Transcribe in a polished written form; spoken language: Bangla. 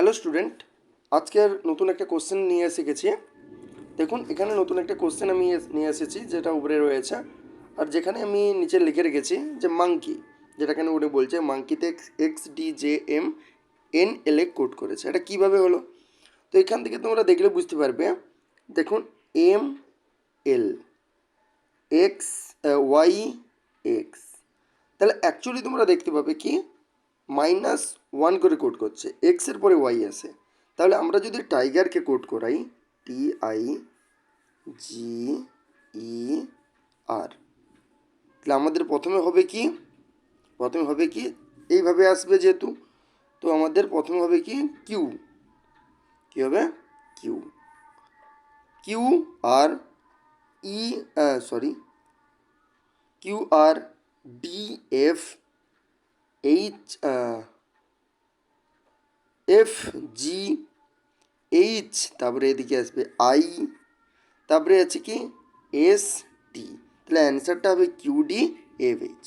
হ্যালো স্টুডেন্ট, আজকের নতুন একটা কোশ্চেন নিয়ে এসে গেছি। দেখুন এখানে নতুন একটা কোশ্চেন আমি নিয়ে এসেছি, যেটা উপরে রয়েছে, আর যেখানে আমি নিচে লিখে রেখেছি যে মাঙ্কি, যেটা কেন উনি বলছে মাঙ্কিতে XDJMNLA কোড করেছে। এটা কিভাবে হলো? তো এখান থেকে তোমরা দেখলে বুঝতে পারবে। দেখুন ML XY তাহলে অ্যাকচুয়ালি তোমরা দেখতে পাবে কি -1 করে কোড করছে, এক্সের পরে ওয়াই আসে। তাহলে আমরা যদি টাইগারকে কোড করাই TIGER, তাহলে আমাদের প্রথমে হবে কি এইভাবে আসবে যেহেতু, তো আমাদের প্রথমে হবে কি কিউ, কি হবে কিউ, কিউ আর ই সরি QRDFH, তারপরে এদিকে আসবে আই, তারপরে আছে কি ST। তাহলে অ্যান্সারটা হবে QDFH।